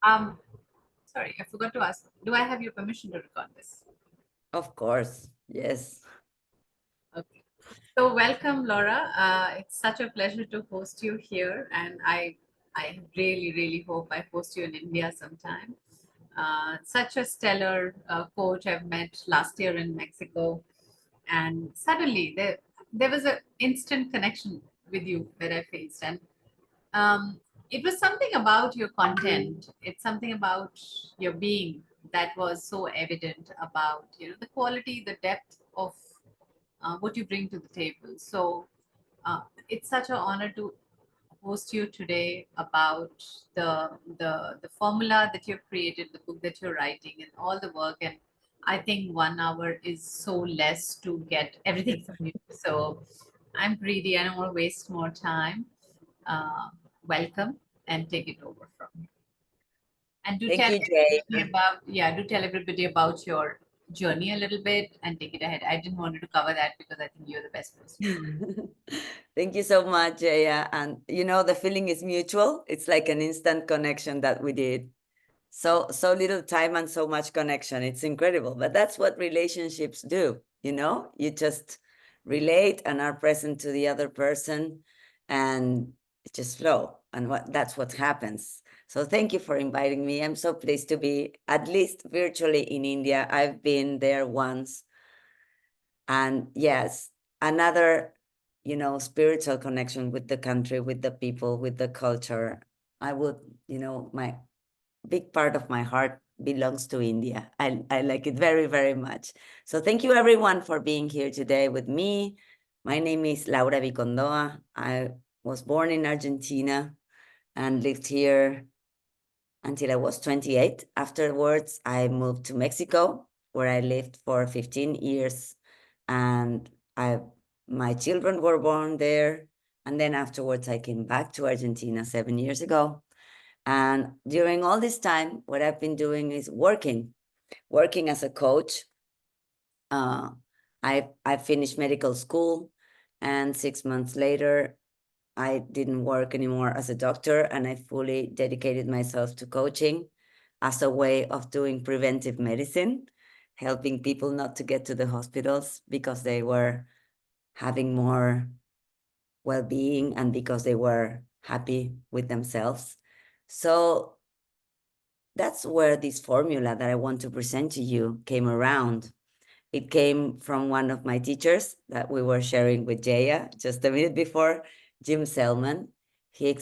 Um, Sorry, I forgot to ask. Do I have your permission to record this? Of course, yes. Okay. So welcome, Laura. It's such a pleasure to host you here, and I really hope I host you in India sometime. Such a stellar coach I've met last year in Mexico, and suddenly there was an instant connection with you that I faced, and um, it was something about your content. It's something about your being that was so evident about the quality, the depth of what you bring to the table. So it's such an honor to host you today about the formula that you've created, the book that you're writing, and all the work. And I think 1 hour is so less to get everything from you. So I'm greedy. I don't want to waste more time. Uh, Welcome and take it over from me. And do Thank tell you, Jay. everybody about, yeah, do tell everybody about your journey a little bit and take it ahead. I didn't want you to cover that because I think you're the best person. Thank you so much, Jaya. And the feeling is mutual. It's like an instant connection that we did. So little time and so much connection. It's incredible. But that's what relationships do. You just relate and are present to the other person, and it just flow. And that's what happens. So thank you for inviting me. I'm so pleased to be at least virtually in India. I've been there once. And yes, another, spiritual connection with the country, with the people, with the culture. I would, my big part of my heart belongs to India. I like it very, very much. So thank you everyone for being here today with me. My name is Laura Bicondoa. I was born in Argentina and lived here until I was 28. Afterwards, I moved to Mexico, where I lived for 15 years. And my children were born there. And then afterwards, I came back to Argentina 7 years ago. And during all this time, what I've been doing is working as a coach. I finished medical school, and 6 months later, I didn't work anymore as a doctor, and I fully dedicated myself to coaching as a way of doing preventive medicine, helping people not to get to the hospitals because they were having more well-being and because they were happy with themselves. So that's where this formula that I want to present to you came around. It came from one of my teachers that we were sharing with Jaya just a minute before, Jim Selman. He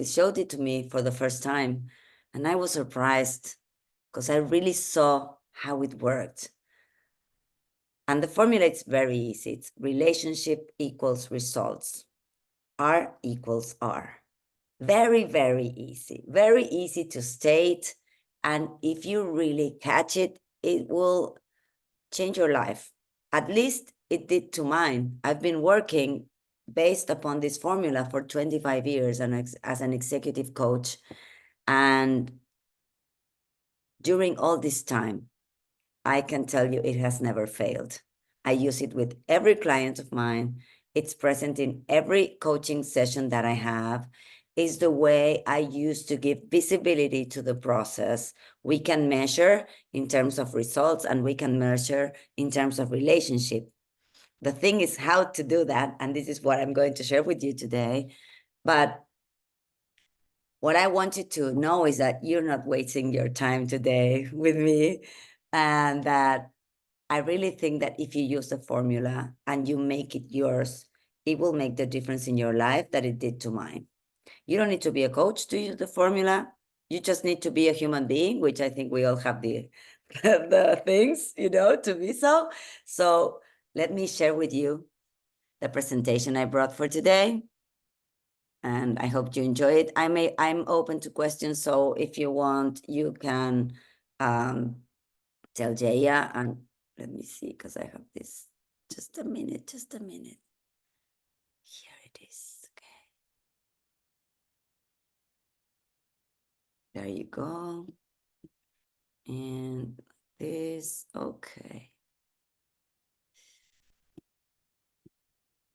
showed it to me for the first time. And I was surprised because I really saw how it worked. And the formula is very easy. It's relationship equals results. R equals R. Very, very easy. Very easy to state. And if you really catch it, it will change your life. At least it did to mine. I've been working based upon this formula for 25 years and as an executive coach. And during all this time, I can tell you it has never failed. I use it with every client of mine. It's present in every coaching session that I have. Is the way I use to give visibility to the process. We can measure in terms of results and we can measure in terms of relationship. The thing is how to do that. And this is what I'm going to share with you today. But what I want you to know is that you're not wasting your time today with me, and that I really think that if you use the formula and you make it yours, it will make the difference in your life that it did to mine. You don't need to be a coach to use the formula. You just need to be a human being, which I think we all have the things, to be so. So let me share with you the presentation I brought for today. And I hope you enjoy it. I'm open to questions. So if you want, you can tell Jaya, and let me see, because I have this. Just a minute. Here it is. Okay. There you go. And this, okay.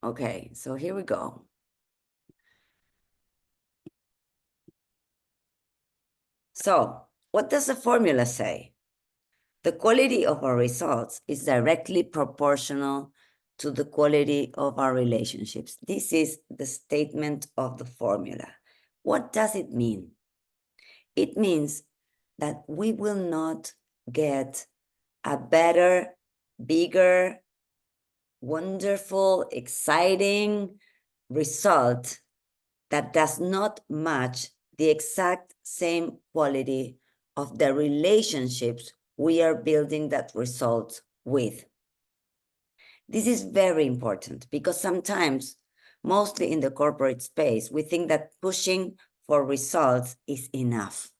Okay, so here we go. So, what does the formula say? The quality of our results is directly proportional to the quality of our relationships. This is the statement of the formula. What does it mean? It means that we will not get a better, bigger, wonderful, exciting result that does not match the exact same quality of the relationships we are building that result with. This is very important because sometimes, mostly in the corporate space, we think that pushing for results is enough.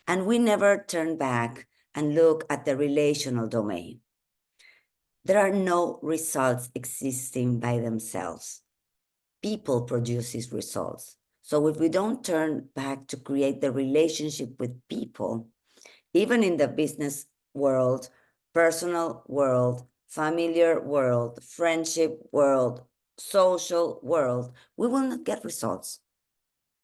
And we never turn back and look at the relational domain. There are no results existing by themselves. People produce these results. So if we don't turn back to create the relationship with people, even in the business world, personal world, familiar world, friendship world, social world, we will not get results.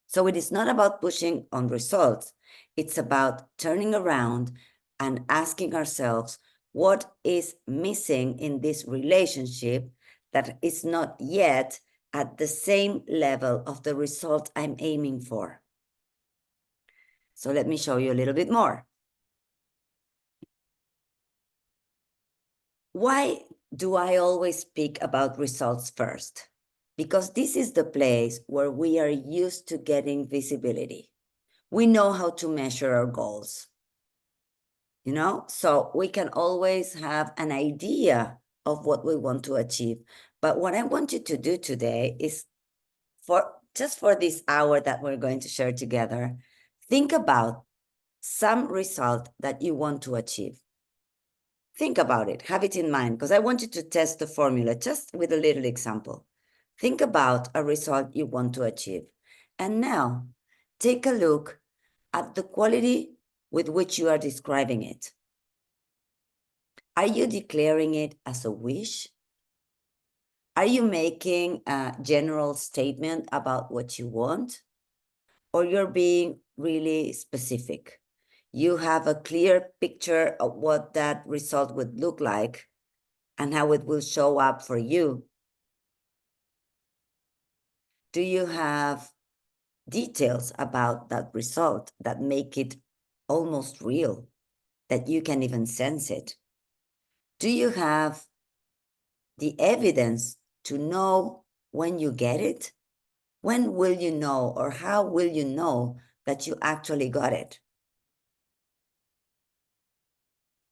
So it is not about pushing on results. It's about turning around and asking ourselves, what is missing in this relationship that is not yet at the same level of the result I'm aiming for? So let me show you a little bit more. Why do I always speak about results first? Because this is the place where we are used to getting visibility. We know how to measure our goals, so we can always have an idea of what we want to achieve. But what I want you to do today is just for this hour that we're going to share together, think about some result that you want to achieve. Think about it, have it in mind, because I want you to test the formula just with a little example. Think about a result you want to achieve. And now take a look at the quality with which you are describing it. Are you declaring it as a wish? Are you making a general statement about what you want? Or you're being really specific? You have a clear picture of what that result would look like and how it will show up for you. Do you have details about that result that make it almost real, that you can even sense it? Do you have the evidence to know when you get it? When will you know, or how will you know that you actually got it?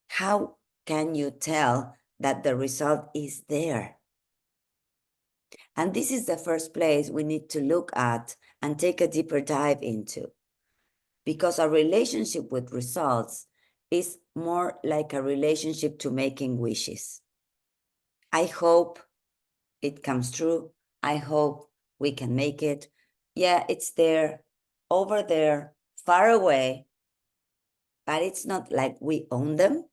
How can you tell that the result is there? And this is the first place we need to look at and take a deeper dive into, because our relationship with results is more like a relationship to making wishes. I hope it comes true. I hope we can make it. Yeah, it's there, over there, far away, but it's not like we own them.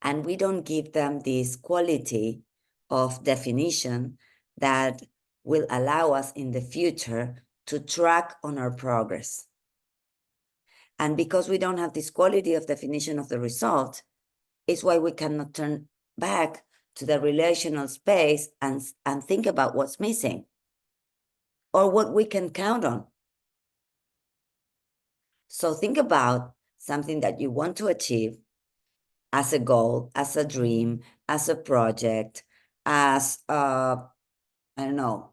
And we don't give them this quality of definition that will allow us in the future to track on our progress. And because we don't have this quality of definition of the result, is why we cannot turn back to the relational space and think about what's missing or what we can count on. So think about something that you want to achieve as a goal, as a dream, as a project, as I don't know,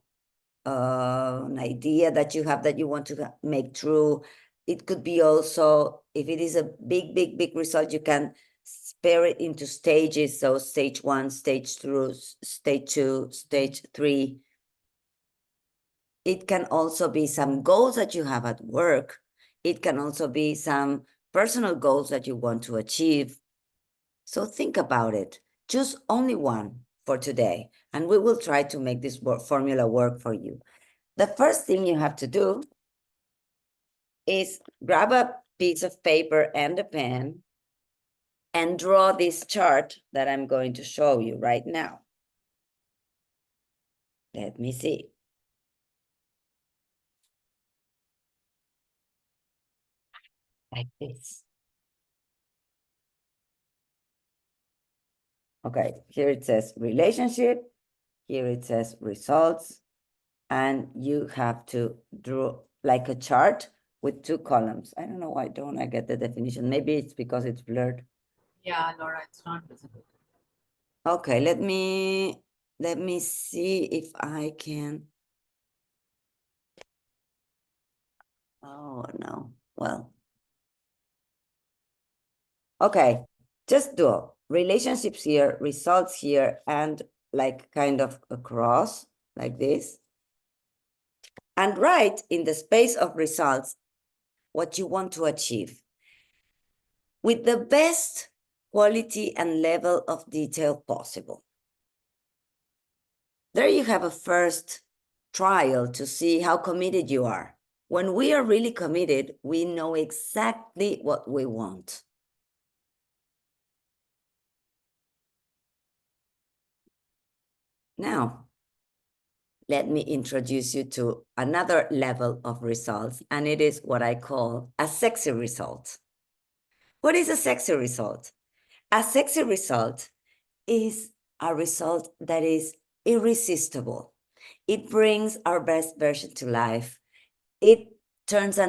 an idea that you have that you want to make true. It could be also, if it is a big, big, big result, you can spare it into stages. So stage 1, stage 2, stage 2, stage 3. It can also be some goals that you have at work. It can also be some personal goals that you want to achieve. So think about it. Choose only one for today, and we will try to make this formula work for you. The first thing you have to do is grab a piece of paper and a pen and draw this chart that I'm going to show you right now. Let me see. like this. Okay, here it says relationship, here it says results, and you have to draw like a chart with 2 columns. I don't know why don't I get the definition. Maybe it's because it's blurred. Yeah, Laura, it's not visible. Okay, let me see if I can. Oh no. Well, okay, just do relationships here, results here, and like kind of across like this. And write in the space of results what you want to achieve with the best quality and level of detail possible. There you have a first trial to see how committed you are. When we are really committed, we know exactly what we want. Now, let me introduce you to another level of results, and it is what I call a sexy result. What is a sexy result? A sexy result is a result that is irresistible. It brings our best version to life. It turns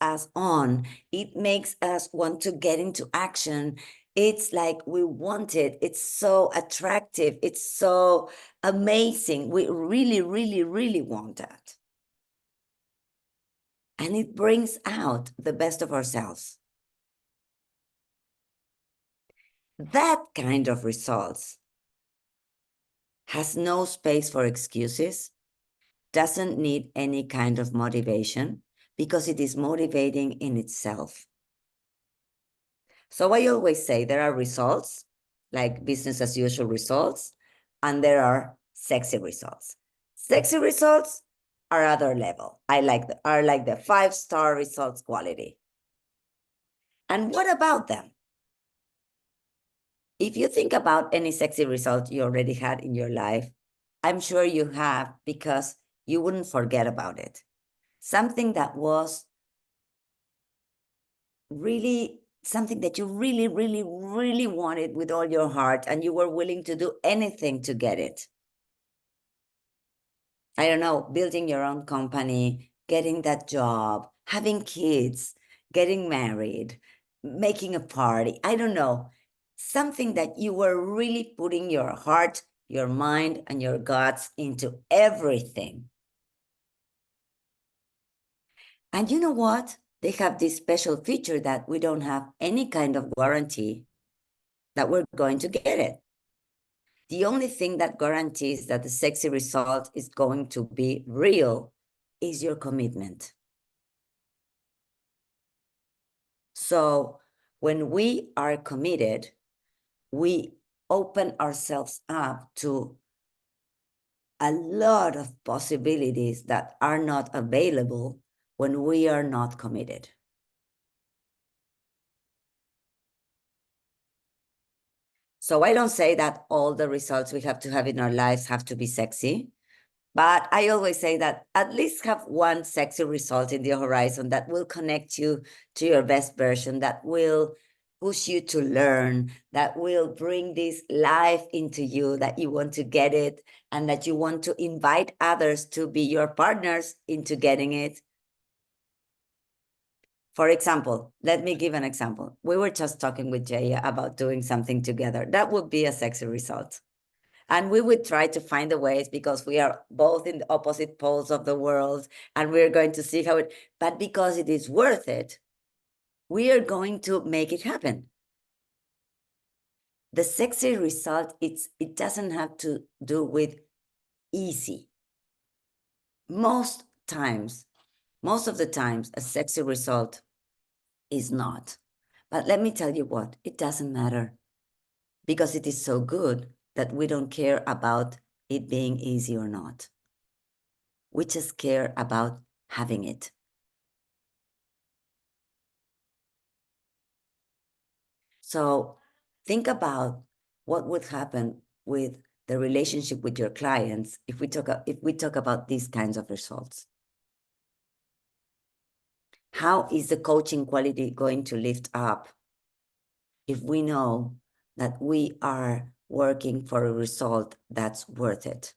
us on. It makes us want to get into action. It's like we want it. It's so attractive. It's so amazing. We really, really, really want that. And it brings out the best of ourselves. That kind of results has no space for excuses, doesn't need any kind of motivation because it is motivating in itself. So I always say there are results, like business as usual results, and there are sexy results. Sexy results are other level. Are like the 5-star results quality. And what about them? If you think about any sexy result you already had in your life, I'm sure you have because you wouldn't forget about it. Something that was really something that you really, really, really wanted with all your heart, and you were willing to do anything to get it. I don't know, building your own company, getting that job, having kids, getting married, making a party. I don't know, something that you were really putting your heart, your mind, and your guts into everything. And you know what? They have this special feature that we don't have any kind of guarantee that we're going to get it. The only thing that guarantees that the sexy result is going to be real is your commitment. So when we are committed, we open ourselves up to a lot of possibilities that are not available when we are not committed. So I don't say that all the results we have to have in our lives have to be sexy, but I always say that at least have one sexy result in the horizon that will connect you to your best version, that will push you to learn, that will bring this life into you, that you want to get it, and that you want to invite others to be your partners into getting it. For example, let me give an example. We were just talking with Jaya about doing something together. That would be a sexy result. And we would try to find the ways because we are both in the opposite poles of the world and we're going to see how it, but because it is worth it, we are going to make it happen. The sexy result, it doesn't have to do with easy. Most of the times, a sexy result is not. But let me tell you what, it doesn't matter because it is so good that we don't care about it being easy or not. We just care about having it. So think about what would happen with the relationship with your clients if we talk about these kinds of results. How is the coaching quality going to lift up if we know that we are working for a result that's worth it,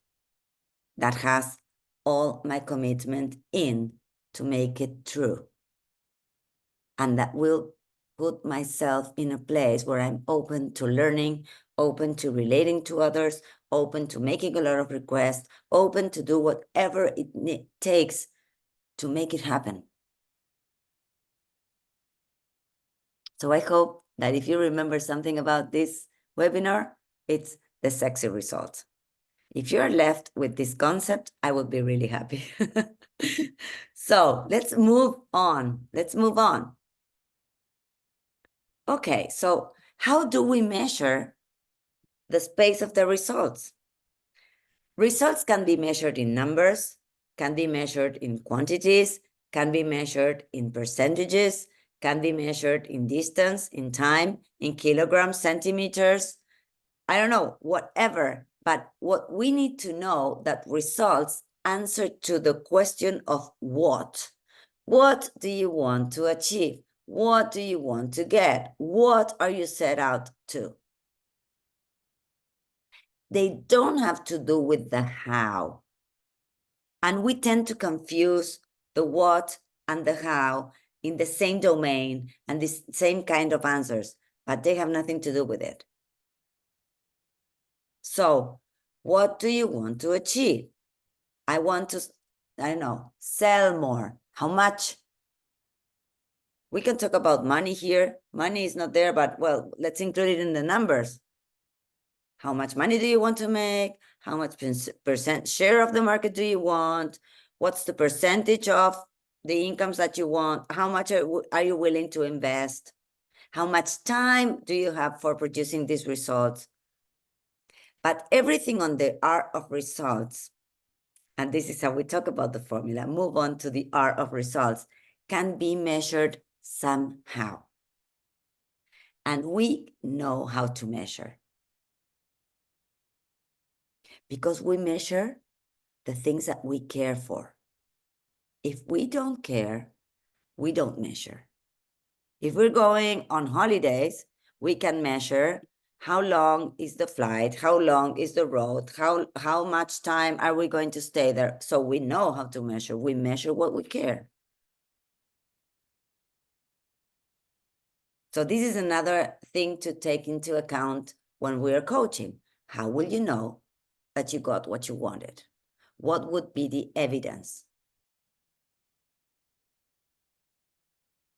that has all my commitment in to make it true, and that will put myself in a place where I'm open to learning, open to relating to others, open to making a lot of requests, open to do whatever it takes to make it happen. So I hope that if you remember something about this webinar, it's the sexy result. If you're left with this concept, I would be really happy. So let's move on. Let's move on. Okay, so how do we measure the space of the results? Results can be measured in numbers, can be measured in quantities, can be measured in percentages, can be measured in distance, in time, in kilograms, centimeters, I don't know, whatever. But what we need to know that results answer to the question of what. What do you want to achieve? What do you want to get? What are you set out to? They don't have to do with the how. And we tend to confuse the what and the how in the same domain and the same kind of answers, but they have nothing to do with it. So, what do you want to achieve? I want to, I don't know, sell more. How much? We can talk about money here. Money is not there, but well, let's include it in the numbers. How much money do you want to make? How much percent share of the market do you want? What's the percentage of the incomes that you want? How much are you willing to invest? How much time do you have for producing these results? But everything on the R of results, and this is how we talk about the formula, move on to the R of results, can be measured somehow. And we know how to measure. Because we measure the things that we care for. If we don't care, we don't measure. If we're going on holidays, we can measure how long is the flight, how long is the road, how much time are we going to stay there. So we know how to measure. We measure what we care. So this is another thing to take into account when we are coaching. How will you know that you got what you wanted? What would be the evidence?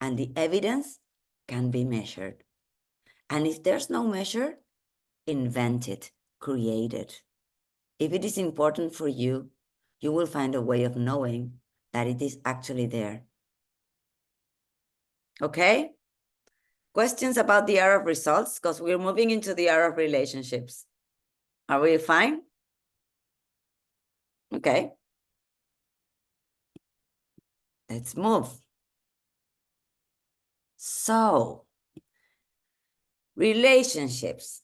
And the evidence can be measured. And if there's no measure, invent it, create it. If it is important for you, you will find a way of knowing that it is actually there. Okay? Questions about the R of results? Because we're moving into the R of relationships. Are we fine? Okay. Let's move. So, relationships.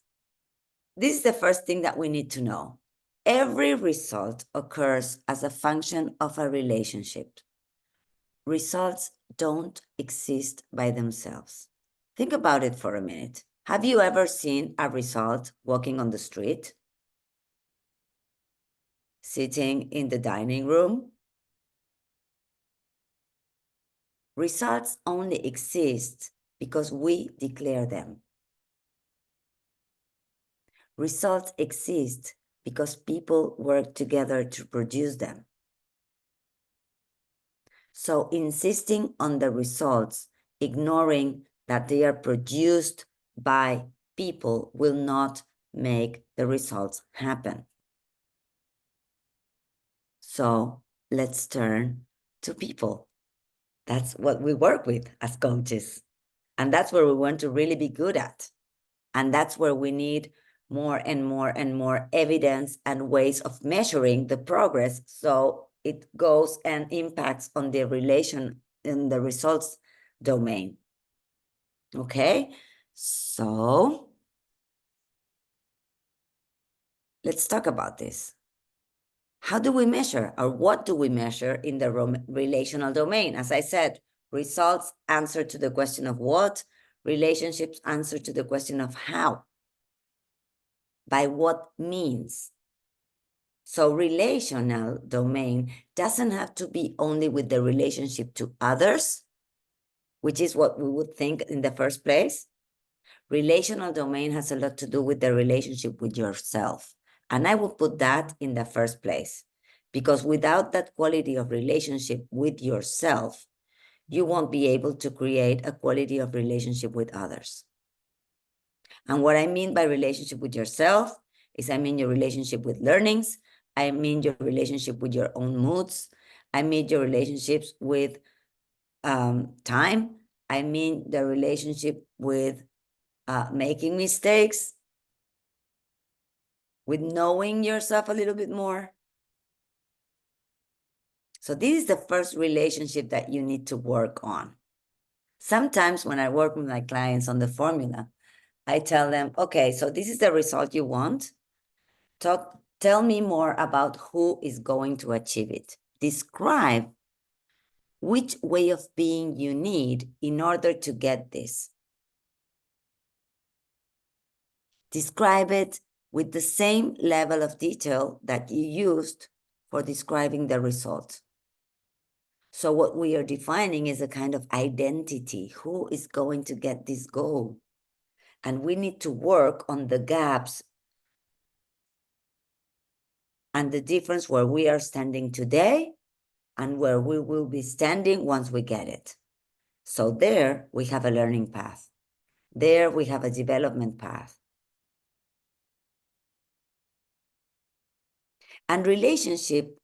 This is the first thing that we need to know. Every result occurs as a function of a relationship. Results don't exist by themselves. Think about it for a minute. Have you ever seen a result walking on the street? Sitting in the dining room? Results only exist because we declare them. Results exist because people work together to produce them. So insisting on the results, ignoring that they are produced by people, will not make the results happen. So let's turn to people. That's what we work with as coaches. And that's where we want to really be good at. And that's where we need more and more and more evidence and ways of measuring the progress, so it goes and impacts on the relation in the results domain. Okay, so let's talk about this. How do we measure, or what do we measure in the relational domain? As I said, Results answer to the question of what. Relationships answer to the question of how. By what means. So relational domain doesn't have to be only with the relationship to others, which is what we would think in the first place. Relational domain has a lot to do with the relationship with yourself. And I will put that in the first place, because without that quality of relationship with yourself, you won't be able to create a quality of relationship with others. And what I mean by relationship with yourself is I mean your relationship with learnings. I mean your relationship with your own moods. I mean your relationships with time. I mean the relationship with making mistakes, with knowing yourself a little bit more. So this is the first relationship that you need to work on. Sometimes when I work with my clients on the formula, I tell them, okay, so this is the result you want. Tell me more about who is going to achieve it. Describe which way of being you need in order to get this. Describe it with the same level of detail that you used for describing the result. So what we are defining is a kind of identity. Who is going to get this goal? And we need to work on the gaps and the difference where we are standing today and where we will be standing once we get it. So there we have a learning path. There we have a development path. And relationship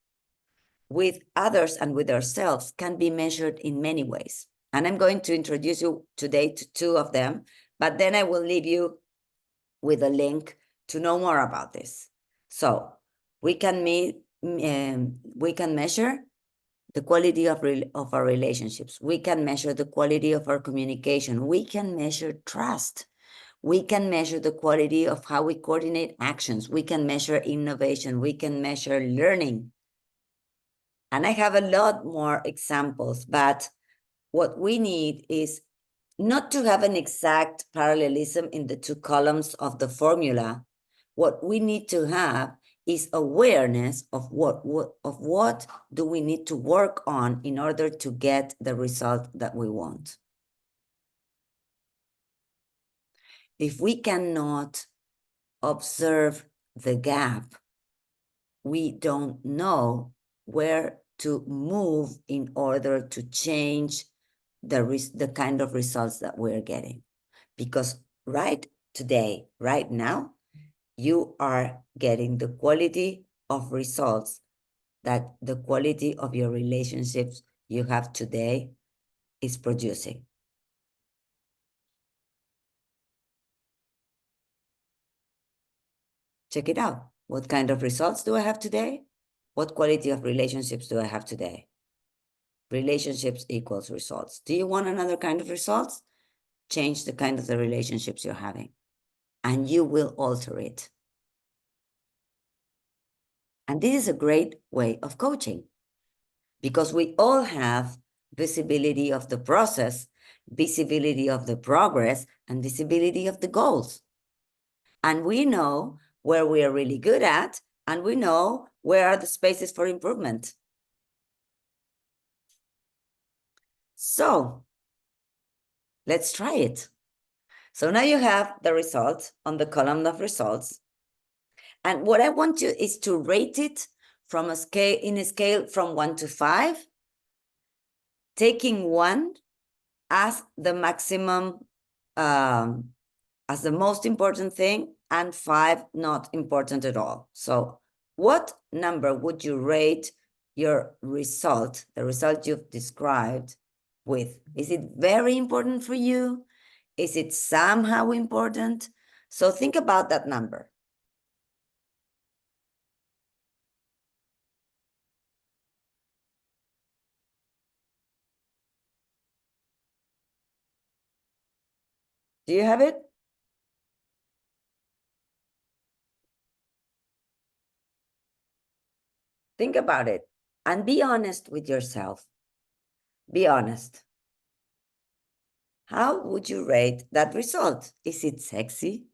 with others and with ourselves can be measured in many ways. And I'm going to introduce you today to two of them, but then I will leave you with a link to know more about this. So we can measure the quality of our relationships. We can measure the quality of our communication. We can measure trust. We can measure the quality of how we coordinate actions. We can measure innovation. We can measure learning. And I have a lot more examples, but what we need is not to have an exact parallelism in the two columns of the formula. What we need to have is awareness of what do we need to work on in order to get the result that we want. If we cannot observe the gap, we don't know where to move in order to change the kind of results that we're getting. Because right today, right now, you are getting the quality of results that the quality of your relationships you have today is producing. Check it out. What kind of results do I have today? What quality of relationships do I have today? Relationships equals results. Do you want another kind of results? Change the kind of the relationships you're having, and you will alter it. And this is a great way of coaching, because we all have visibility of the process, visibility of the progress, and visibility of the goals. And we know where we are really good at, and we know where are the spaces for improvement. So let's try it. So now you have the result on the column of results. And what I want you is to rate it from a scale from 1 to 5, taking 1 as the maximum, as the most important thing, and 5 not important at all. So what number would you rate your result, the result you've described, with? Is it very important for you? Is it somehow important? So think about that number. Do you have it? Think about it and be honest with yourself. Be honest. How would you rate that result? Is it sexy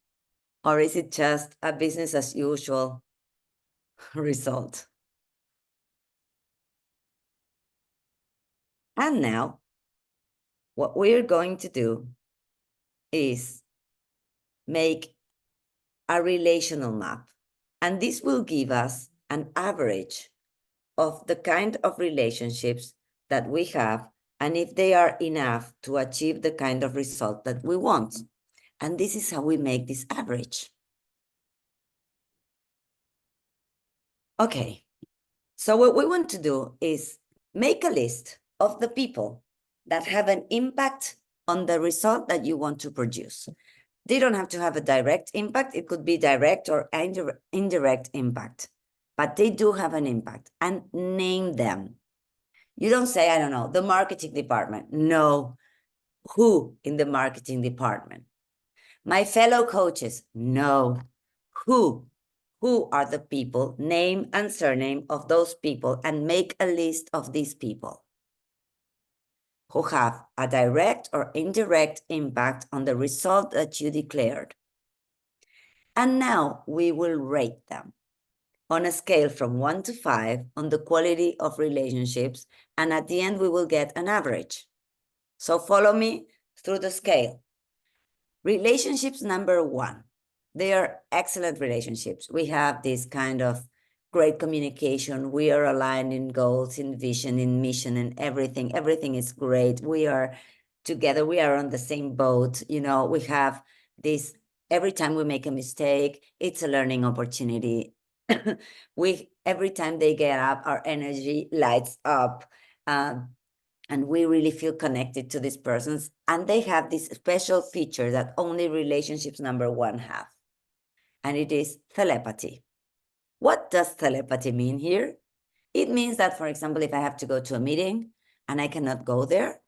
or is it just a business as usual result? And now, what we're going to do is make a relational map. And this will give us an average of the kind of relationships that we have and if they are enough to achieve the kind of result that we want. And this is how we make this average. Okay, so what we want to do is make a list of the people that have an impact on the result that you want to produce. They don't have to have a direct impact. It could be direct or indirect impact, but they do have an impact, and name them. You don't say, I don't know, the marketing department. No, who in the marketing department? My fellow coaches. No, who? Who are the people? Name and surname of those people and make a list of these people who have a direct or indirect impact on the result that you declared. And now we will rate them on a scale from 1 to 5 on the quality of relationships. And at the end, we will get an average. So follow me through the scale. Relationships number 1. They are excellent relationships. We have this kind of great communication. We are aligned in goals, in vision, in mission, and everything. Everything is great. We are together. We are on the same boat. You know, we have this, every time we make a mistake, it's a learning opportunity. Every time they get up, our energy lights up. And we really feel connected to these persons. And they have this special feature that only relationships number 1 have. And it is telepathy. What does telepathy mean here? It means that, for example, if I have to go to a meeting and I cannot go there,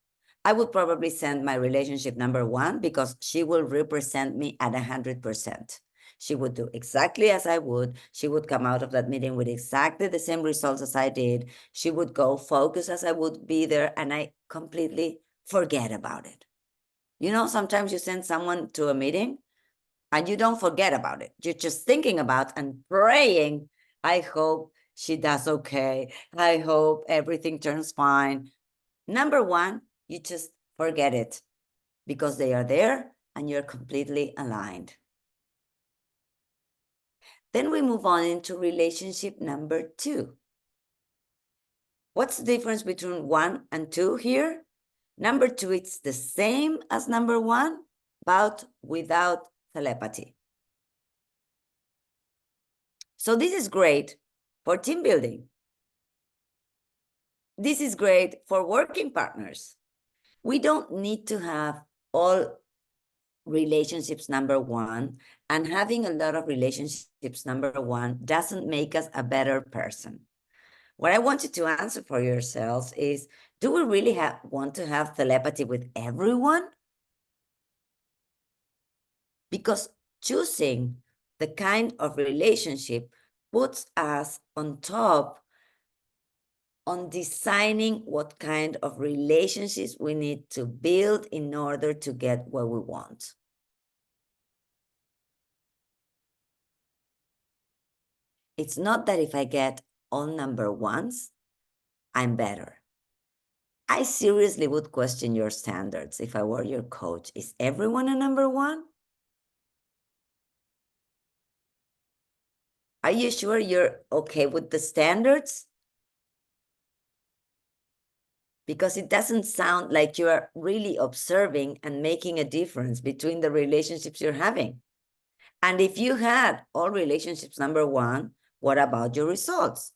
I would probably send my relationship number 1 because she will represent me at 100%. She would do exactly as I would. She would come out of that meeting with exactly the same results as I did. She would go focus as I would be there, and I completely forget about it. You know, sometimes you send someone to a meeting and you don't forget about it. You're just thinking about and praying, I hope she does okay. I hope everything turns fine. Number 1, you just forget it because they are there and you're completely aligned. Then we move on into relationship number 2. What's the difference between 1 and 2 here? Number 2, it's the same as number 1, but without telepathy. So this is great for team building. This is great for working partners. We don't need to have all relationships number 1, and having a lot of relationships number 1 doesn't make us a better person. What I want you to answer for yourselves is, do we really want to have telepathy with everyone? Because choosing the kind of relationship puts us on top on designing what kind of relationships we need to build in order to get what we want. It's not that if I get all number 1s, I'm better. I seriously would question your standards if I were your coach. Is everyone a number 1? Are you sure you're okay with the standards? Because it doesn't sound like you are really observing and making a difference between the relationships you're having. And if you had all relationships number 1, what about your results?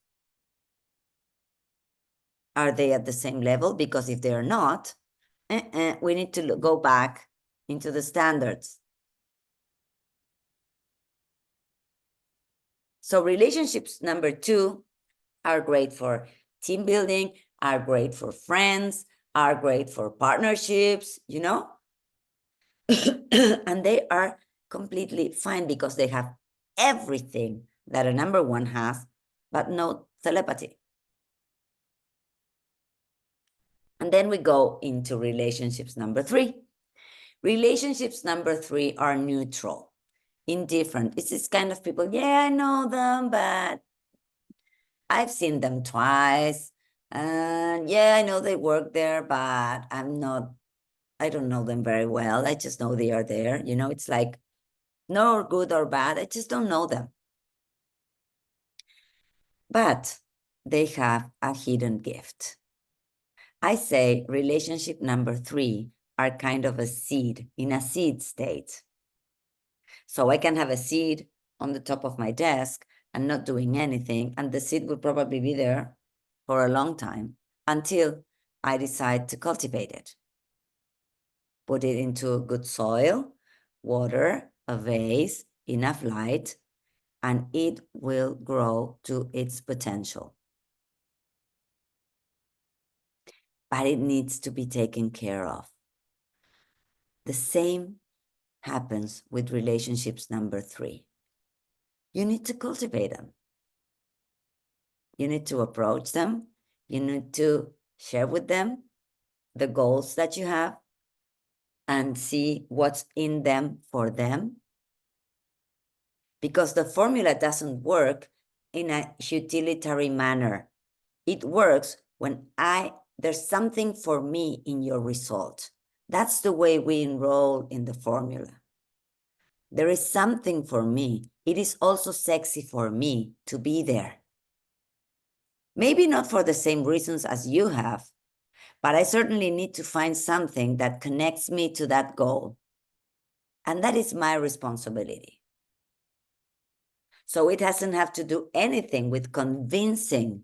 Are they at the same level? Because if they're not, we need to go back into the standards. So relationships number 2 are great for team building, are great for friends, are great for partnerships, you know? And they are completely fine because they have everything that a number 1 has, but no telepathy. And then we go into relationships number 3. Relationships number 3 are neutral, indifferent. It's this kind of people, yeah, I know them, but I've seen them twice. And yeah, I know they work there, but I don't know them very well. I just know they are there. You know, it's like no good or bad. I just don't know them. But they have a hidden gift. I say relationship number 3 are kind of a seed in a seed state. So I can have a seed on the top of my desk and not doing anything, and the seed will probably be there for a long time until I decide to cultivate it. Put it into good soil, water, a vase, enough light, and it will grow to its potential. But it needs to be taken care of. The same happens with relationships number 3. You need to cultivate them. You need to approach them. You need to share with them the goals that you have and see what's in them for them. Because the formula doesn't work in a utilitarian manner. It works when there's something for me in your result. That's the way we enroll in the formula. There is something for me. It is also sexy for me to be there. Maybe not for the same reasons as you have, but I certainly need to find something that connects me to that goal. And that is my responsibility. So it doesn't have to do anything with convincing.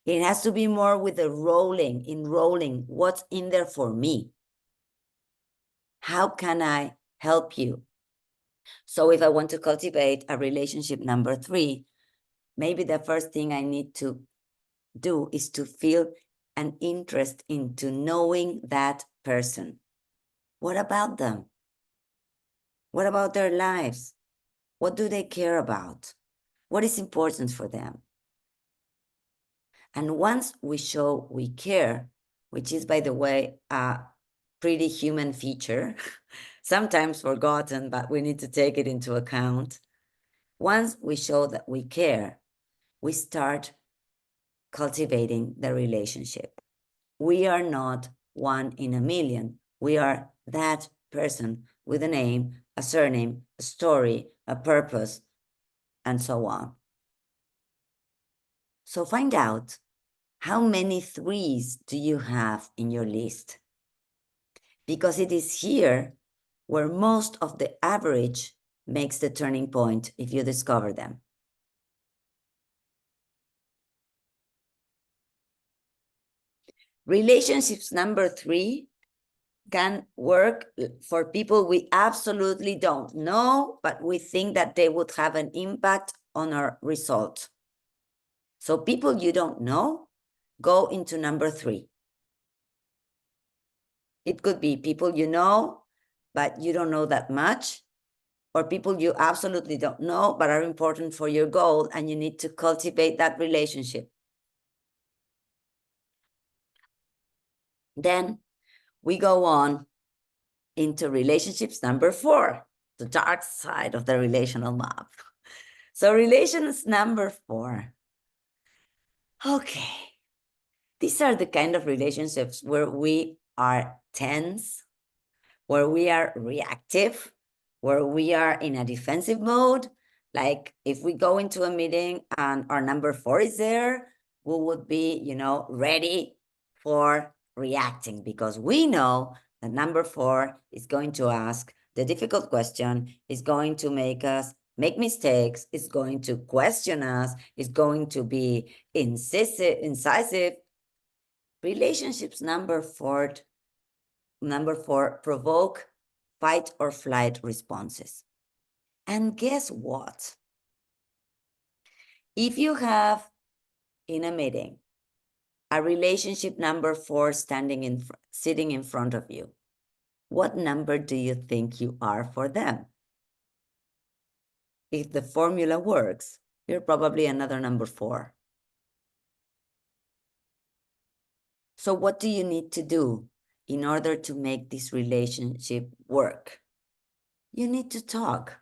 It has to be more with the enrolling what's in there for me. How can I help you? So if I want to cultivate a relationship number 3, maybe the first thing I need to do is to feel an interest into knowing that person. What about them? What about their lives? What do they care about? What is important for them? And once we show we care, which is, by the way, a pretty human feature, sometimes forgotten, but we need to take it into account. Once we show that we care, we start cultivating the relationship. We are not one in a million. We are that person with a name, a surname, a story, a purpose, and so on. So find out, how many 3s do you have in your list? Because it is here where most of the average makes the turning point if you discover them. Relationships number 3 can work for people we absolutely don't know, but we think that they would have an impact on our result. So people you don't know, go into number 3. It could be people you know, but you don't know that much, or people you absolutely don't know, but are important for your goal, and you need to cultivate that relationship. Then we go on into relationships number 4, the dark side of the relational map. So relations number 4. Okay. These are the kind of relationships where we are tense, where we are reactive, where we are in a defensive mode. Like if we go into a meeting and our number 4 is there, we would be, ready for reacting, because we know that number 4 is going to ask the difficult question, is going to make us make mistakes, is going to question us, is going to be incisive. Relationships number 4 provoke fight or flight responses. And guess what? If you have in a meeting a relationship number 4 sitting in front of you, what number do you think you are for them? If the formula works, you're probably another number 4. So what do you need to do in order to make this relationship work, you need to talk.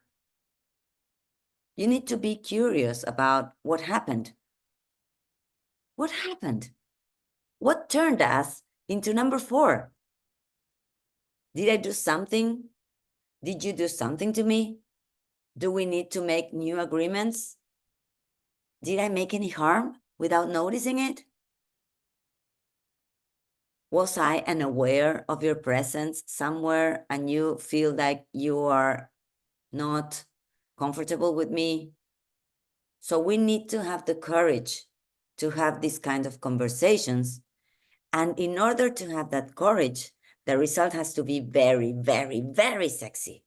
You need to be curious about what happened. What happened? What turned us into number 4? Did I do something? Did you do something to me? Do we need to make new agreements? Did I make any harm without noticing it? Was I unaware of your presence somewhere and you feel like you are not comfortable with me? So we need to have the courage to have these kind of conversations. And in order to have that courage, the result has to be very, very, very sexy.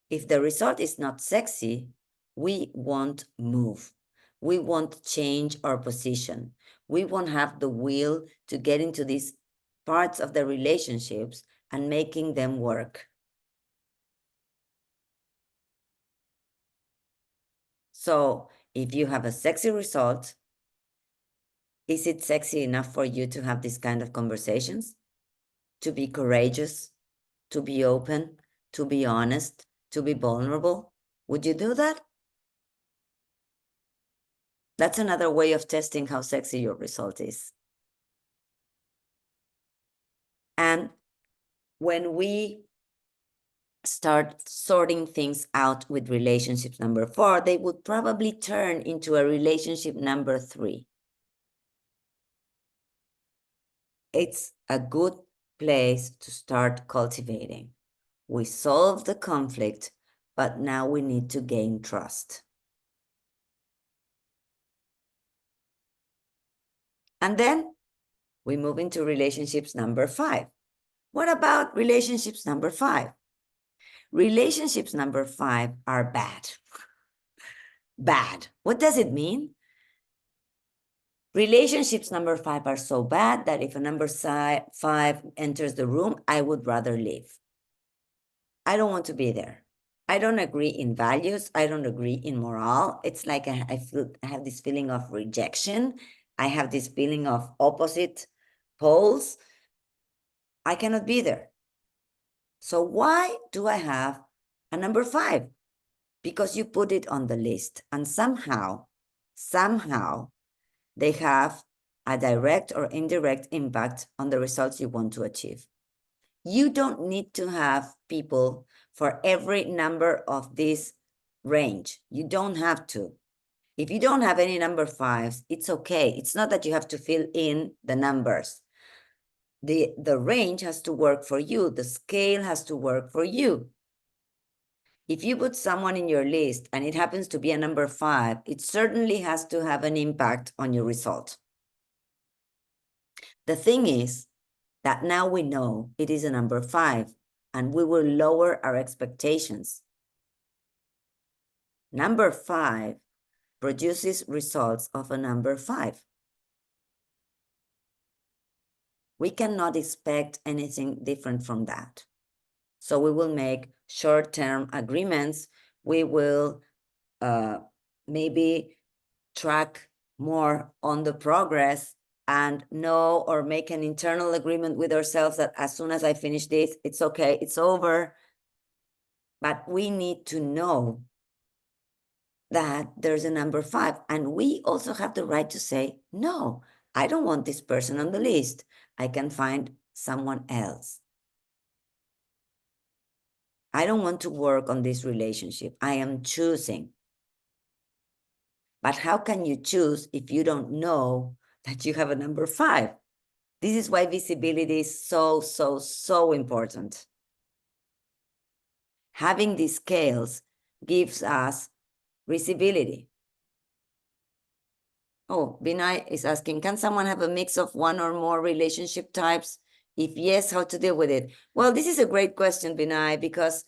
If the result is not sexy, we won't move. We won't change our position. We won't have the will to get into these parts of the relationships and making them work. So if you have a sexy result, is it sexy enough for you to have these kind of conversations? To be courageous, to be open, to be honest, to be vulnerable? Would you do that? That's another way of testing how sexy your result is. And when we start sorting things out with relationships number 4, they would probably turn into a relationship number 3. It's a good place to start cultivating. We solved the conflict, but now we need to gain trust. And then we move into relationships number 5. What about relationships number 5? Relationships number 5 are bad. Bad. What does it mean? Relationships number 5 are so bad that if a number 5 enters the room, I would rather leave. I don't want to be there. I don't agree in values. I don't agree in morale. It's like I have this feeling of rejection. I have this feeling of opposite poles. I cannot be there. So why do I have a number 5? Because you put it on the list and somehow, they have a direct or indirect impact on the results you want to achieve. You don't need to have people for every number of this range. You don't have to. If you don't have any number 5s, it's okay. It's not that you have to fill in the numbers. The range has to work for you. The scale has to work for you. If you put someone in your list and it happens to be a number 5, it certainly has to have an impact on your result. The thing is that now we know it is a number 5 and we will lower our expectations. Number 5 produces results of a number 5. We cannot expect anything different from that. So we will make short-term agreements. We will maybe track more on the progress and know or make an internal agreement with ourselves that as soon as I finish this, it's okay, it's over. But we need to know that there's a number 5. And we also have the right to say, no, I don't want this person on the list. I can find someone else. I don't want to work on this relationship. I am choosing. But how can you choose if you don't know that you have a number 5? This is why visibility is so important. Having these scales gives us visibility. Oh, Binay is asking, can someone have a mix of one or more relationship types? If yes, how to deal with it? Well, this is a great question, Binay, because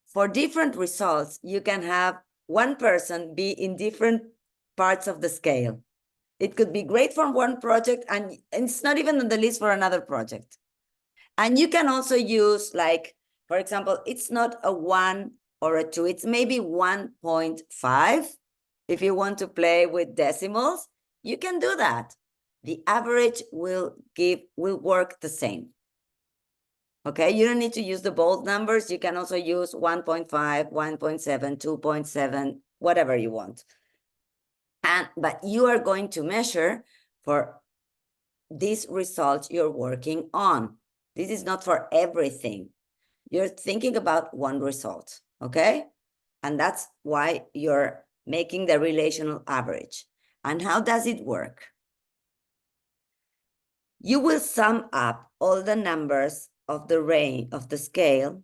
for different results, you can have one person be in different parts of the scale. It could be great for one project and it's not even on the list for another project. And you can also use, like, for example, it's not a 1 or a 2, it's maybe 1.5. If you want to play with decimals, you can do that. the average will work the same. Okay, you don't need to use the bold numbers. You can also use 1.5, 1.7, 2.7, whatever you want. But you are going to measure for these results you're working on. This is not for everything. You're thinking about one result, okay? And that's why you're making the relational average. And how does it work? You will sum up all the numbers of the range of the scale,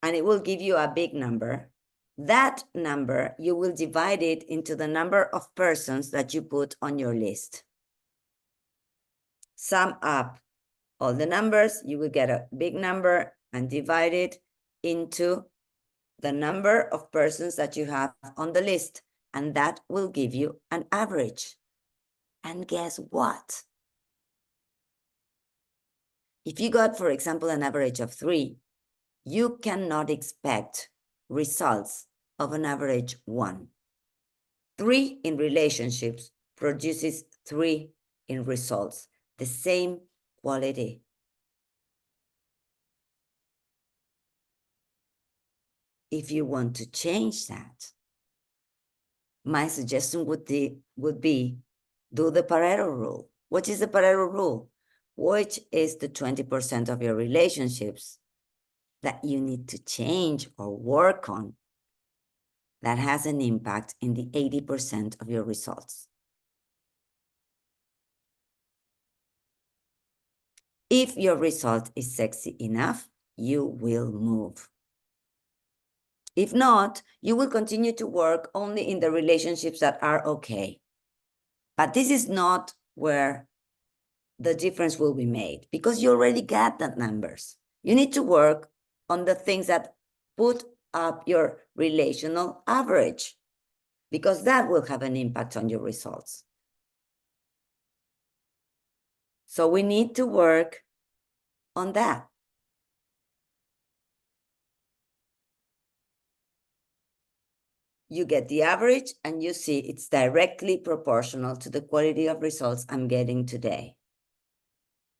and it will give you a big number. That number, you will divide it into the number of persons that you put on your list. Sum up all the numbers, you will get a big number and divide it into the number of persons that you have on the list, and that will give you an average. And guess what? If you got, for example, an average of 3, you cannot expect results of an average 1. 3 in relationships produces 3 in results, the same quality. If you want to change that, my suggestion would be do the Pareto rule. What is the Pareto rule? Which is the 20% of your relationships that you need to change or work on that has an impact in the 80% of your results. If your result is sexy enough, you will move. If not, you will continue to work only in the relationships that are okay. But this is not where the difference will be made because you already got the numbers. You need to work on the things that put up your relational average because that will have an impact on your results. So we need to work on that. You get the average and you see it's directly proportional to the quality of results I'm getting today,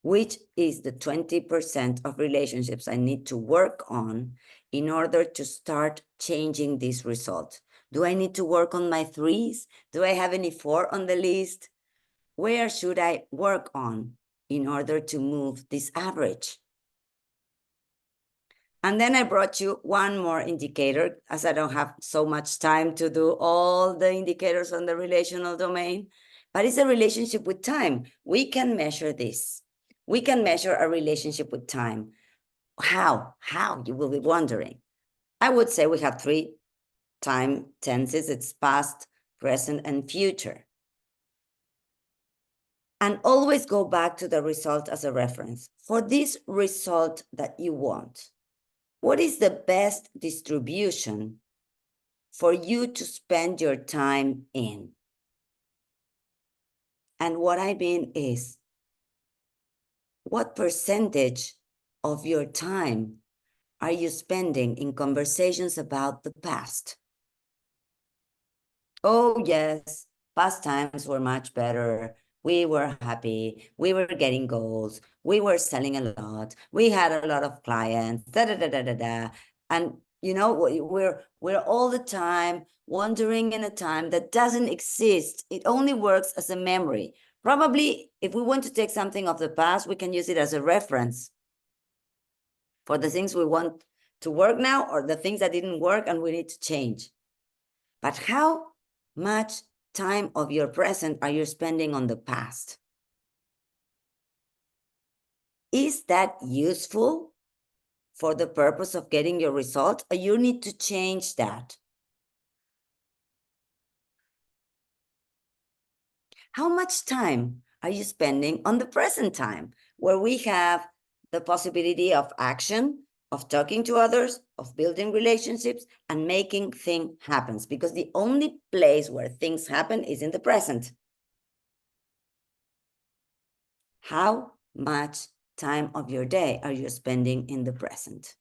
which is the 20% of relationships I need to work on in order to start changing this result. Do I need to work on my 3s? Do I have any 4 on the list? Where should I work on in order to move this average? And then I brought you one more indicator, as I don't have so much time to do all the indicators on the relational domain, but it's a relationship with time. We can measure this. We can measure a relationship with time. How? How, you will be wondering. I would say we have 3 time tenses. It's past, present, and future. And always go back to the result as a reference. For this result that you want, what is the best distribution for you to spend your time in? And what I mean is, what percentage of your time are you spending in conversations about the past? Oh, yes, past times were much better. We were happy. We were getting goals. We were selling a lot. We had a lot of clients. Da da da da da da. And you know, we're all the time wandering in a time that doesn't exist. It only works as a memory. Probably, if we want to take something of the past, we can use it as a reference for the things we want to work now or the things that didn't work and we need to change. But how much time of your present are you spending on the past? Is that useful for the purpose of getting your result? Or you need to change that? How much time are you spending on the present time, where we have the possibility of action, of talking to others, of building relationships, and making things happen? Because the only place where things happen is in the present. How much time of your day are you spending in the present?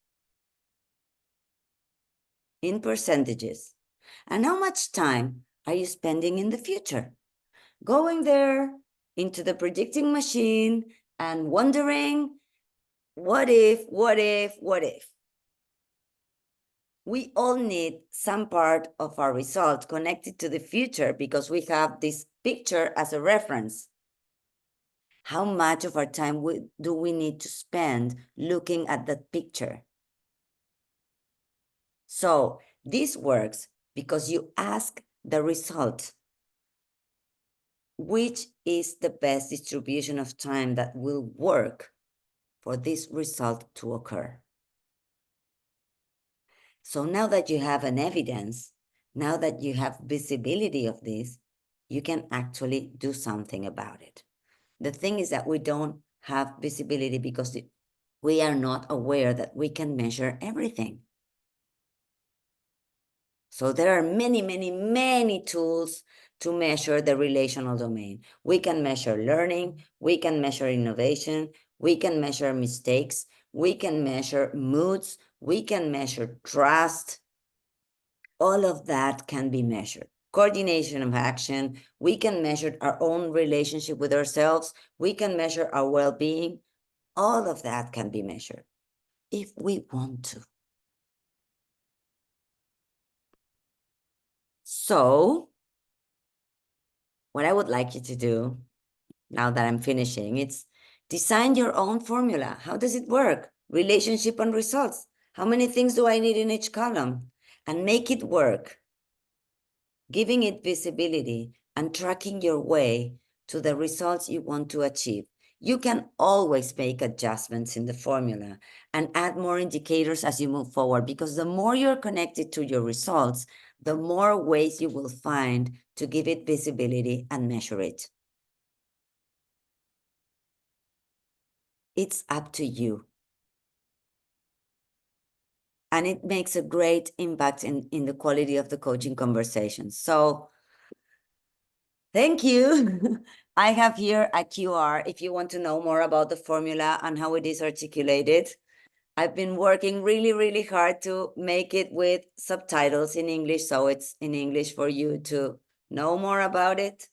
In percentages. And how much time are you spending in the future? Going there, into the predicting machine and wondering, what if, what if, what if? We all need some part of our result connected to the future because we have this picture as a reference. How much of our time do we need to spend looking at that picture? So this works because you ask the result, which is the best distribution of time that will work for this result to occur. So now that you have an evidence, now that you have visibility of this, you can actually do something about it. The thing is that we don't have visibility because we are not aware that we can measure everything. So there are many, many, many tools to measure the relational domain. We can measure learning, we can measure innovation, we can measure mistakes, we can measure moods, we can measure trust. All of that can be measured. Coordination of action, we can measure our own relationship with ourselves, we can measure our well-being. All of that can be measured if we want to. So what I would like you to do, now that I'm finishing, it's design your own formula. How does it work? Relationship and results. How many things do I need in each column? And make it work, giving it visibility and tracking your way to the results you want to achieve. You can always make adjustments in the formula and add more indicators as you move forward, because the more you're connected to your results, the more ways you will find to give it visibility and measure it. It's up to you. And it makes a great impact in the quality of the coaching conversations. So thank you. I have here a QR if you want to know more about the formula and how it is articulated. I've been working really, really hard to make it with subtitles in English, so it's in English for you to know more about it.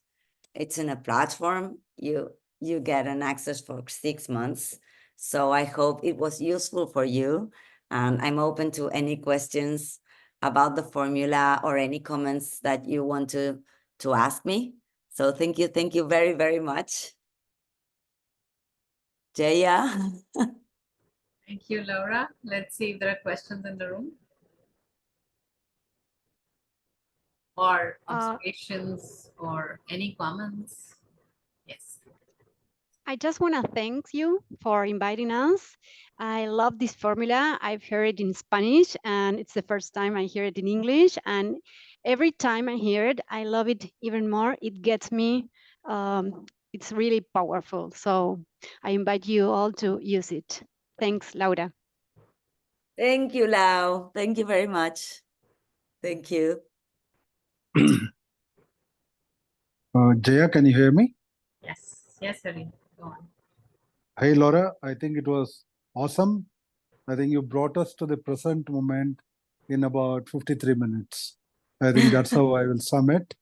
It's in a platform. You get an access for 6 months. So I hope it was useful for you. And I'm open to any questions about the formula or any comments that you want to ask me. So thank you very, very much. Jaya. Thank you, Laura. Let's see if there are questions in the room or observations or any comments. Yes. I just want to thank you for inviting us. I love this formula. I've heard it in Spanish, and it's the first time I hear it in English. And every time I hear it, I love it even more. It gets me. It's really powerful. So I invite you all to use it. Thanks, Laura. Thank you, Lau. Thank you very much. Thank you. Jaya, can you hear me? Yes. Yes, Hari. Go on. Hey, Laura, I think it was awesome. I think you brought us to the present moment in about 53 minutes. I think that's how I will sum it.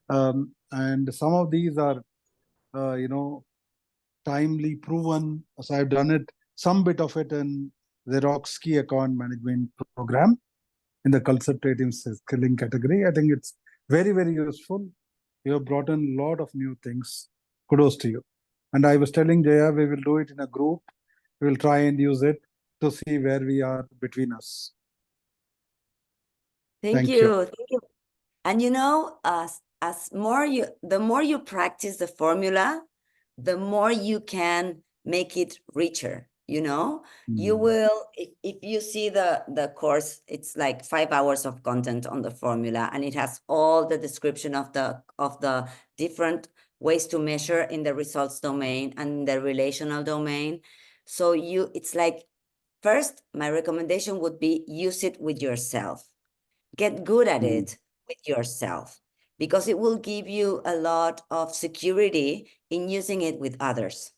And some of these are, timely proven, as I've done it, some bit of it in the Rock's Key Account Management Program in the consultative skilling category. I think it's very, very useful. You have brought in a lot of new things. Kudos to you. And I was telling Jaya, we will do it in a group. We will try and use it to see where we are between us. Thank you. Thank you. And you know, the more you practice the formula, the more you can make it richer. You know, you will, if you see the course, it's like 5 hours of content on the formula, and it has all the description of the different ways to measure in the results domain and the relational domain. So it's like, first, my recommendation would be use it with yourself. Get good at it with yourself, because it will give you a lot of security in using it with others.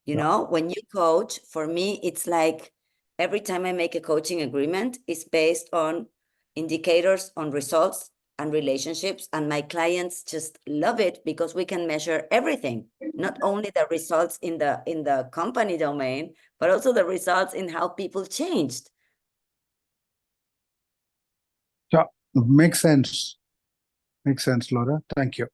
You know, when you coach, for me, it's like every time I make a coaching agreement, it's based on indicators, on results, and relationships, and my clients just love it because we can measure everything, not only the results in the company domain, but also the results in how people changed. Yeah, makes sense. Makes sense, Laura. Thank you.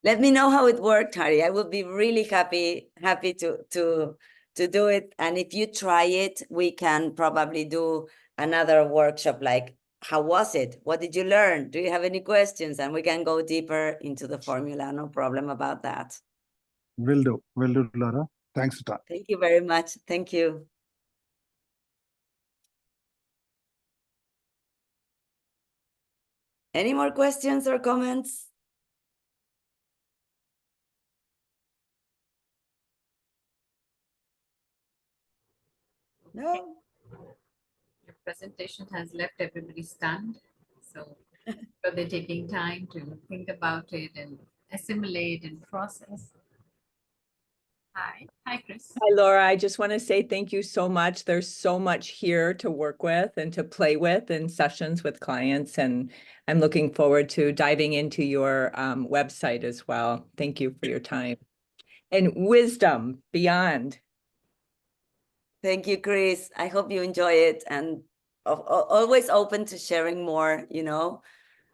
Let me know how it worked, Harry. I would be really happy to do it. And if you try it, we can probably do another workshop like, how was it? What did you learn? Do you have any questions? And we can go deeper into the formula. No problem about that. Will do, Laura. Thanks a ton. Thank you very much. Thank you. Any more questions or comments? No? Your presentation has left everybody stunned. So they're taking time to think about it and assimilate and process. Hi, Chris. Hi, Laura. I just want to say thank you so much. There's so much here to work with and to play with in sessions with clients. And I'm looking forward to diving into your website as well. Thank you for your time. And wisdom beyond. Thank you, Chris. I hope you enjoy it, and always open to sharing more. You know,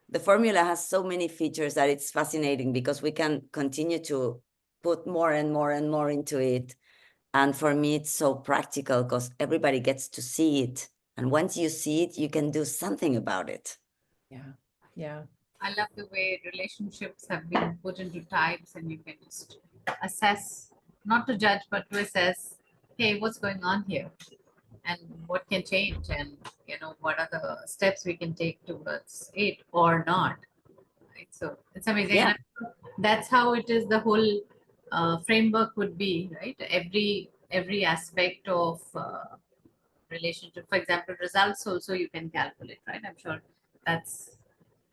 the formula has so many features that it's fascinating because we can continue to put more and more and more into it. And for me, it's so practical because everybody gets to see it. And once you see it, you can do something about it. Yeah. Yeah. I love the way relationships have been put into types and you can just assess, not to judge, but to assess, hey, what's going on here? And what can change? And, you know, what are the steps we can take towards it or not? Right? So it's amazing. Yeah. And that's how it is, the whole framework would be, right? Every aspect of relationship, for example, results also you can calculate, right? I'm sure that's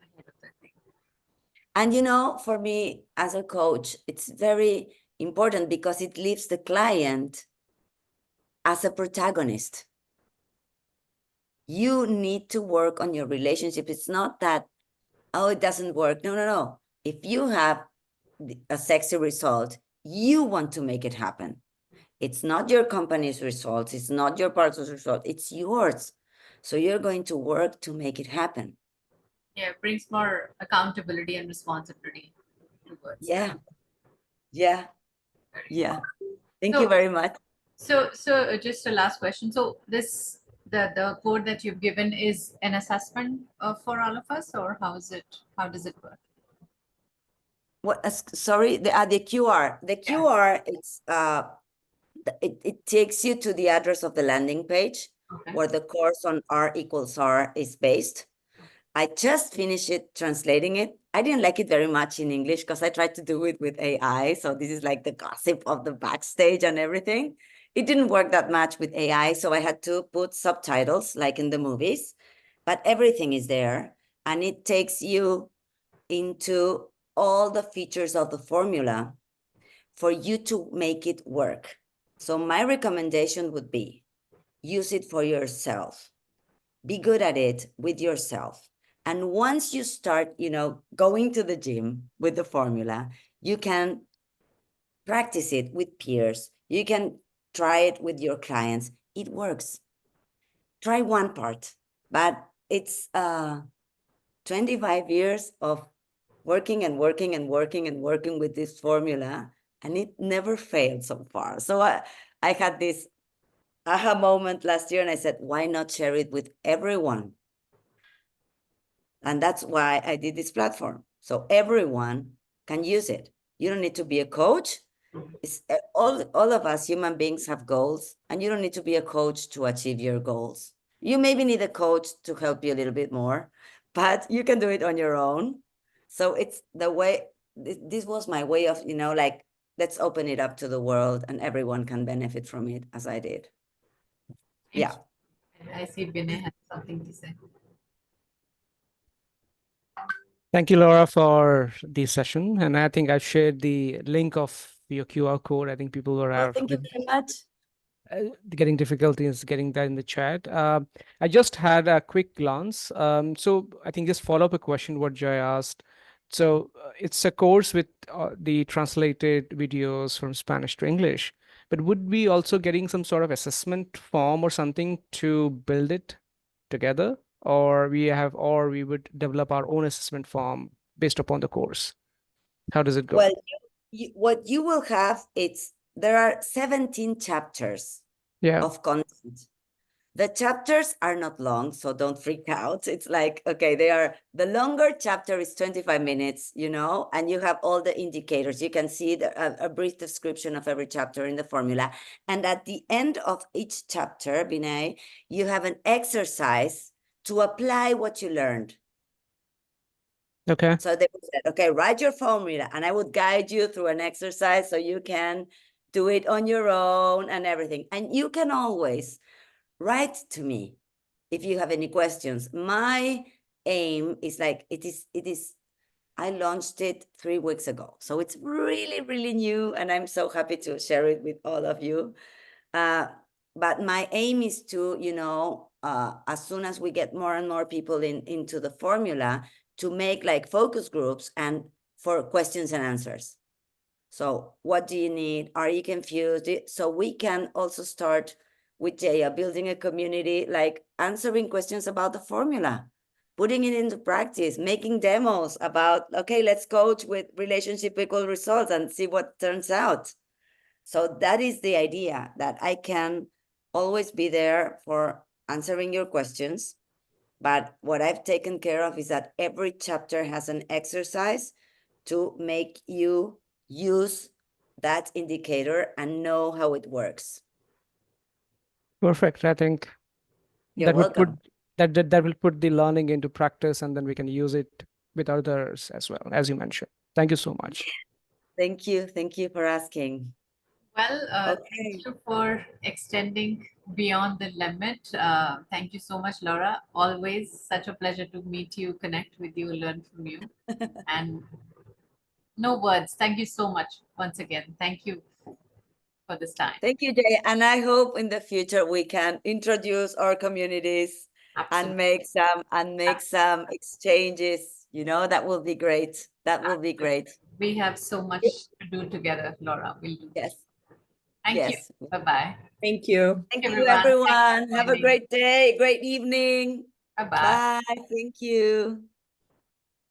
ahead of the thing. And, you know, for me as a coach, it's very important because it leaves the client as a protagonist. You need to work on your relationship. It's not that, oh, it doesn't work. No, no, no. If you have a sexy result, you want to make it happen. It's not your company's results. It's not your partner's result. It's yours. So you're going to work to make it happen. Yeah, it brings more accountability and responsibility towards Yeah. that. Yeah. Very Yeah. cool. Thank So- you very much. So just a last question. So this the code that you've given is an assessment for all of us, or how does it work? What? Sorry, the QR. The Yeah. QR. It's it takes you to the address of the landing page Okay. where the course on R equals R is based. I just finished it, translating it. I didn't like it very much in English because I tried to do it with AI. So this is like the gossip of the backstage and everything. It didn't work that much with AI. So I had to put subtitles like in the movies, but everything is there. And it takes you into all the features of the formula for you to make it work. So my recommendation would be use it for yourself. Be good at it with yourself. And once you start, you know, going to the gym with the formula, you can practice it with peers. You can try it with your clients. It works. Try one part, but it's 25 years of working and working and working and working with this formula, and it never failed so far. So I had this aha moment last year, and I said, why not share it with everyone? And that's why I did this platform. So everyone can use it. You don't need to be a coach. It's, all of us human beings have goals, and you don't need to be a coach to achieve your goals. You maybe need a coach to help you a little bit more, but you can do it on your own. So it's the way, this was my way of, you know, like, let's open it up to the world and everyone can benefit from it as I did. Yeah. I see Vinay has something to say. Thank you, Laura, for the session. And I think I've shared the link of your QR code. I think people will Well, have. thank you very much. getting difficulties getting that in the chat. I just had a quick glance. So I think just follow up a question what Joy asked. So it's a course with the translated videos from Spanish to English, but would we also getting some sort of assessment form or something to build it together, or we would develop our own assessment form based upon the course? How does it go? Well, what you will have, there are 17 chapters Yeah. of content. The chapters are not long, so don't freak out. It's like, okay, the longer chapter is 25 minutes, and you have all the indicators. You can see a brief description of every chapter in the formula. And at the end of each chapter, Binay, you have an exercise to apply what you learned. Okay. So they would say, okay, write your formula, and I would guide you through an exercise so you can do it on your own and everything. And you can always write to me if you have any questions. My aim is I launched it 3 weeks ago. So it's really, really new, and I'm so happy to share it with all of you. But my aim is to, as soon as we get more and more people into the formula, to make like focus groups and for questions and answers. So what do you need? Are you confused? So we can also start with Jaya, building a community, like answering questions about the formula, putting it into practice, making demos about, okay, let's coach with relationship equal results and see what turns out. So that is the idea, that I can always be there for answering your questions. But what I've taken care of is that every chapter has an exercise to make you use that indicator and know how it works. Perfect. I think You're welcome. that will put the learning into practice, and then we can use it with others as well, as you mentioned. Thank you so much. Thank you. Thank you for asking. Well, Okay. thank you for extending beyond the limit. Thank you so much, Laura. Always such a pleasure to meet you, connect with you, learn from you. And no words. Thank you so much once again. Thank you for this time. Thank you, Jay. And I hope in the future we can introduce our communities Absolutely. and make some exchanges. That will be great. That will be great. We have so much to do together, Laura. We'll do Yes. this. Thank you. Bye-bye. Thank you. Thank you, everyone. everyone. Thanks for Have a joining. great day, great evening. Bye-bye. Bye. Thank you.